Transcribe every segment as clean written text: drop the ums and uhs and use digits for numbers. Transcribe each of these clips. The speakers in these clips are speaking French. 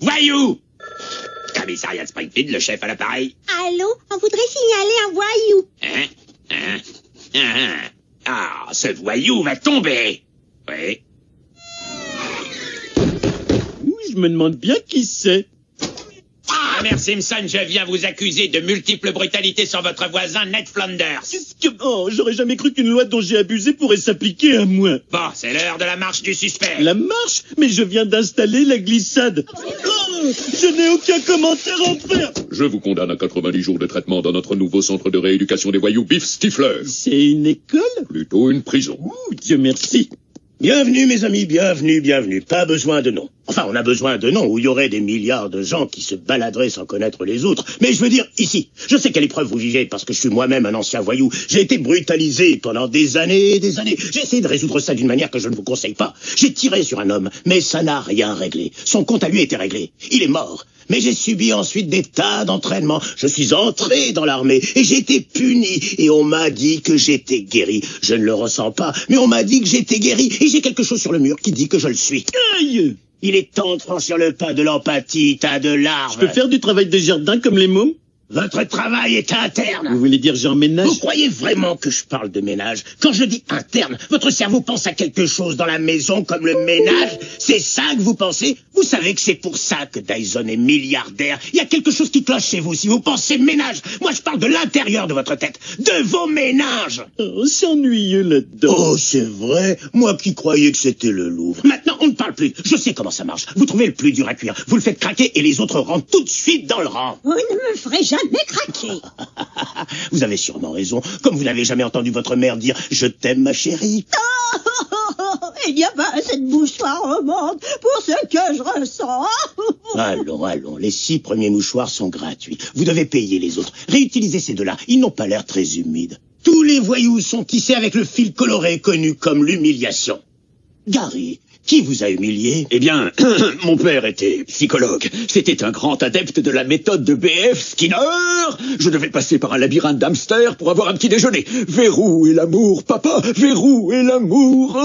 Voyou! Commissariat de Springfield, le chef à l'appareil. Allô, on voudrait signaler un voyou. Ah, ce voyou va tomber. Oui. Je me demande bien qui c'est. Ah, Mère Simpson, je viens vous accuser de multiples brutalités sur votre voisin Ned Flanders. Oh, j'aurais jamais cru qu'une loi dont j'ai abusé pourrait s'appliquer à moi. Bon, c'est l'heure de la marche du suspect. La marche? Mais je viens d'installer la glissade. Oh, je n'ai aucun commentaire à faire. Je vous condamne à 90 jours de traitement dans notre nouveau centre de rééducation des voyous Biff Stifler. C'est une école? Plutôt une prison. Ouh, Dieu merci. Bienvenue, mes amis, bienvenue, bienvenue. Pas besoin de nom. Enfin, on a besoin de noms où il y aurait des milliards de gens qui se baladeraient sans connaître les autres. Mais je veux dire, ici, je sais quelle épreuve vous vivez parce que je suis moi-même un ancien voyou. J'ai été brutalisé pendant des années et des années. J'ai essayé de résoudre ça d'une manière que je ne vous conseille pas. J'ai tiré sur un homme, mais ça n'a rien réglé. Son compte à lui était réglé. Il est mort. Mais j'ai subi ensuite des tas d'entraînements. Je suis entré dans l'armée et j'ai été puni. Et on m'a dit que j'étais guéri. Je ne le ressens pas, mais on m'a dit que j'étais guéri. Et j'ai quelque chose sur le mur qui dit que je le suis. Aïe! Il est temps de franchir le pas de l'empathie, tas de larves. Je peux faire du travail de jardin comme les mômes? Votre travail est interne. Vous voulez dire genre ménage? Vous croyez vraiment que je parle de ménage? Quand je dis interne, votre cerveau pense à quelque chose dans la maison comme le ménage? C'est ça que vous pensez? Vous savez que c'est pour ça que Dyson est milliardaire. Il y a quelque chose qui cloche chez vous si vous pensez ménage. Moi, je parle de l'intérieur de votre tête, de vos ménages. Oh, c'est ennuyeux là-dedans. Oh, c'est vrai. Moi qui croyais que c'était le Louvre. Maintenant, on ne parle plus. Je sais comment ça marche. Vous trouvez le plus dur à cuire. Vous le faites craquer et les autres rentrent tout de suite dans le rang. Vous ne me ferez jamais craquer. Vous avez sûrement raison. Comme vous n'avez jamais entendu votre mère dire « Je t'aime, ma chérie ». Il n'y a pas assez de mouchoirs au monde pour ce que je ressens. Allons, les 6 premiers mouchoirs sont gratuits. Vous devez payer les autres. Réutilisez ces 2-là, ils n'ont pas l'air très humides. Tous les voyous sont tissés avec le fil coloré connu comme l'humiliation. Gary, qui vous a humilié? Eh bien, mon père était psychologue. C'était un grand adepte de la méthode de B.F. Skinner. Je devais passer par un labyrinthe d'hamsters pour avoir un petit déjeuner. Vers où est l'amour, papa? Vers où est l'amour?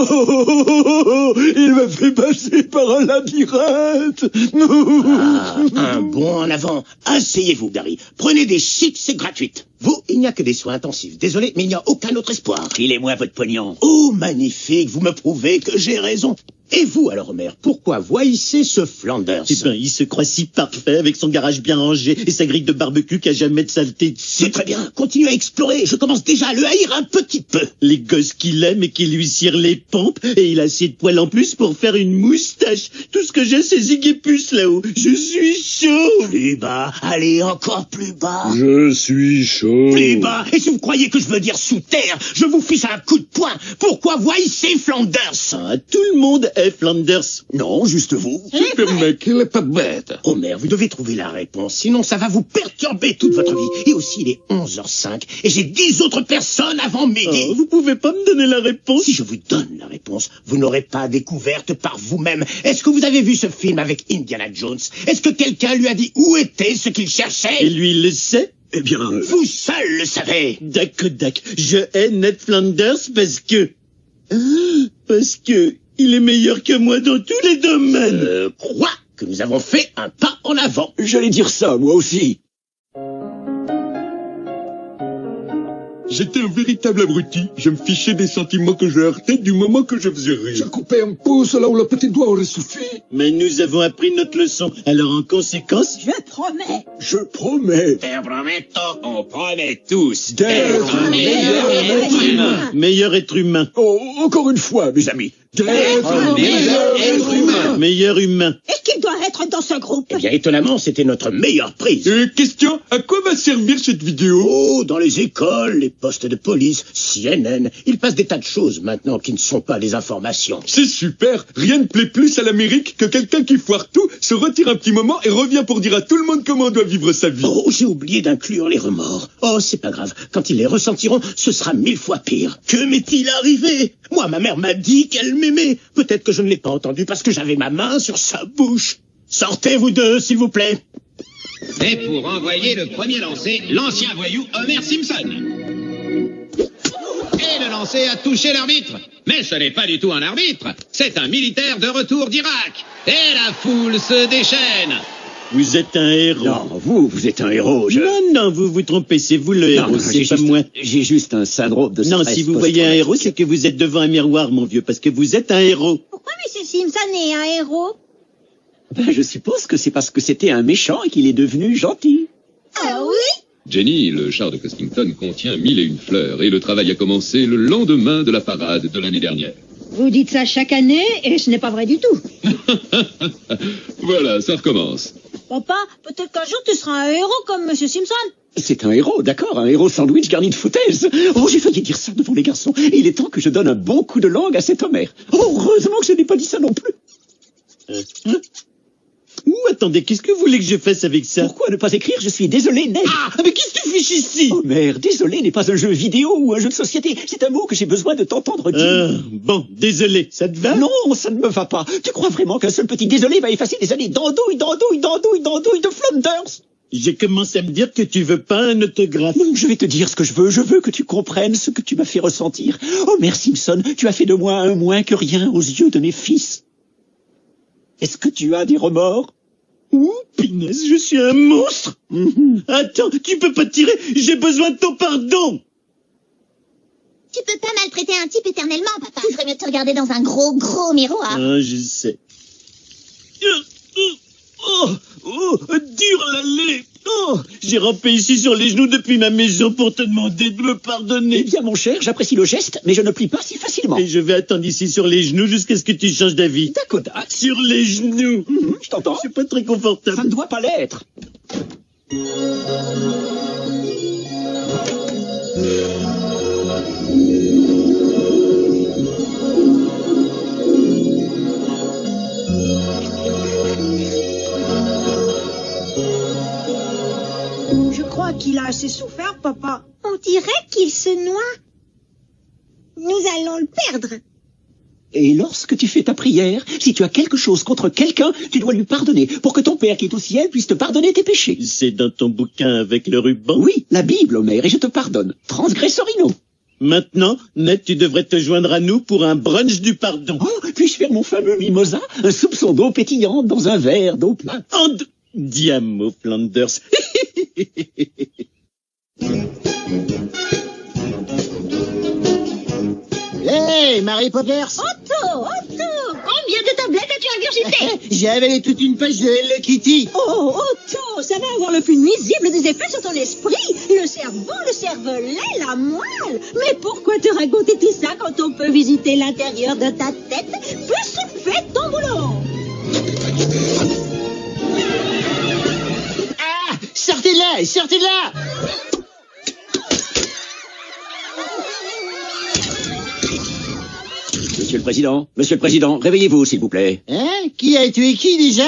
Il m'a fait passer par un labyrinthe. Un bond en avant. Asseyez-vous, Gary. Prenez des chips, c'est gratuite. Vous, il n'y a que des soins intensifs. Désolé, mais il n'y a aucun autre espoir. Filez-moi votre pognon. Oh, magnifique, vous me prouvez que j'ai raison. Et vous, alors, Homer, pourquoi voyissez ce Flanders? Eh ben, il se croit si parfait avec son garage bien rangé et sa grille de barbecue qui a jamais de saleté dessus. C'est très bien, continuez à explorer. Je commence déjà à le haïr un petit peu. Les gosses qu'il aime et qui lui cirent les pompes, et il a assez de poils en plus pour faire une moustache. Tout ce que j'ai, c'est Ziggy-Puce là-haut. Je suis chaud. Plus bas, allez, encore plus bas. Je suis chaud. Plus bas, et si vous croyez que je veux dire sous terre, je vous fiche un coup de poing. Pourquoi voyissez Flanders? Ah, tout le monde est Flanders. Non, juste vous. Super mec, il est pas bête. Homer, vous devez trouver la réponse, sinon ça va vous perturber toute votre vie. Et aussi, il est 11h05, et j'ai 10 autres personnes avant midi. Oh, vous pouvez pas me donner la réponse? Si je vous donne la réponse, vous n'aurez pas découverte par vous-même. Est-ce que vous avez vu ce film avec Indiana Jones? Est-ce que quelqu'un lui a dit où était ce qu'il cherchait? Et lui, il le sait? Eh bien... Vous seul le savez. Dac. Je hais Ned Flanders parce que... il est meilleur que moi dans tous les domaines. Je crois que nous avons fait un pas en avant. J'allais dire ça, moi aussi. J'étais un véritable abruti. Je me fichais des sentiments que je heurtais du moment que je faisais rire. Je coupais un pouce là où le petit doigt aurait suffi. Mais nous avons appris notre leçon. Alors en conséquence... Je promets. Je promets. Te prometto, on promet tous D'être un meilleur être humain. Meilleur être humain. Oh, encore une fois, mes amis. D'être meilleur être humain. Meilleur humain. Est-ce qu'il doit être dans ce groupe? Eh bien, étonnamment, c'était notre meilleure prise. Question, à quoi va servir cette vidéo? Oh, dans les écoles, les postes de police, CNN, il passe des tas de choses maintenant qui ne sont pas des informations. C'est super. Rien ne plaît plus à l'Amérique que quelqu'un qui foire tout, se retire un petit moment et revient pour dire à tout le monde comment on doit vivre sa vie. Oh, j'ai oublié d'inclure les remords. Oh, c'est pas grave. Quand ils les ressentiront, ce sera 1000 fois pire. Que m'est-il arrivé? Moi, ma mère m'a dit qu'elle m'aimait. Peut-être que je ne l'ai pas entendu parce que j'avais ma main sur sa bouche. Sortez, vous deux, s'il vous plaît. Et pour envoyer le premier lancer, l'ancien voyou Homer Simpson. Et le lancer commencé à toucher l'arbitre. Mais ce n'est pas du tout un arbitre, c'est un militaire de retour d'Irak. Et la foule se déchaîne. Vous êtes un héros. Non, vous êtes un héros. Non, vous vous trompez, c'est vous le héros, c'est pas moi. J'ai juste un syndrome de stress. Non, si vous voyez un héros, c'est que vous êtes devant un miroir, mon vieux, parce que vous êtes un héros. Pourquoi M. Simpson est un héros? Ben, je suppose que c'est parce que c'était un méchant et qu'il est devenu gentil. Ah oui? Jenny, le char de Costington contient 1001 fleurs et le travail a commencé le lendemain de la parade de l'année dernière. Vous dites ça chaque année et ce n'est pas vrai du tout. Voilà, ça recommence. Papa, peut-être qu'un jour tu seras un héros comme M. Simpson. C'est un héros, d'accord, un héros sandwich garni de foutaise. Oh, j'ai failli dire ça devant les garçons. Et il est temps que je donne un bon coup de langue à cet Homère. Oh, heureusement que je n'ai pas dit ça non plus. Attendez, qu'est-ce que vous voulez que je fasse avec ça? Pourquoi ne pas écrire « Je suis désolé, Ned » Mais qu'est-ce que tu fiches ici? Homère, désolé n'est pas un jeu vidéo ou un jeu de société. C'est un mot que j'ai besoin de t'entendre dire. Bon, désolé, ça te va? Non, ça ne me va pas. Tu crois vraiment qu'un seul petit désolé va effacer des années d'andouille de Flanders? J'ai commencé à me dire que tu veux pas un autographe. Non, je vais te dire ce que je veux. Je veux que tu comprennes ce que tu m'as fait ressentir. Homer Simpson, tu as fait de moi un moins que rien aux yeux de mes fils. Est-ce que tu as des remords? Ouh, pinaise, je suis un monstre. Attends, tu peux pas tirer, j'ai besoin de ton pardon. Tu peux pas maltraiter un type éternellement, papa. Il ferait mieux de te regarder dans un gros miroir. Ah, je sais. Dur l'allée. Oh, j'ai rampé ici sur les genoux depuis ma maison pour te demander de me pardonner. Eh bien, mon cher, j'apprécie le geste, mais je ne plie pas si facilement. Et je vais attendre ici sur les genoux jusqu'à ce que tu changes d'avis. Dakota. Sur les genoux. Je t'entends. Je suis pas très confortable. Ça ne doit pas l'être. Je crois qu'il a assez souffert, papa. On dirait qu'il se noie. Nous allons le perdre. Et lorsque tu fais ta prière, si tu as quelque chose contre quelqu'un, tu dois lui pardonner, pour que ton Père qui est au ciel puisse te pardonner tes péchés. C'est dans ton bouquin avec le ruban? Oui, la Bible, Homère, et je te pardonne. Transgressorino. Maintenant, Ned, tu devrais te joindre à nous pour un brunch du pardon. Oh, puis-je faire mon fameux mimosa? Un soupçon d'eau pétillante dans un verre d'eau plate. Diamo Flanders. Hey, Mary Poppers! Otto! Combien de tablettes as-tu ingurgité? J'ai avalé toute une page de Hello Kitty. Oh, Otto, ça va avoir le plus nuisible des effets sur ton esprit. Le cerveau, le cervelet, la moelle. Mais pourquoi te raconter tout ça quand on peut visiter l'intérieur de ta tête? Plus fais ton boulot. Ah! Sortez-la! Sortez-la! Monsieur le Président, réveillez-vous, s'il vous plaît. Hein? Qui a tué qui déjà?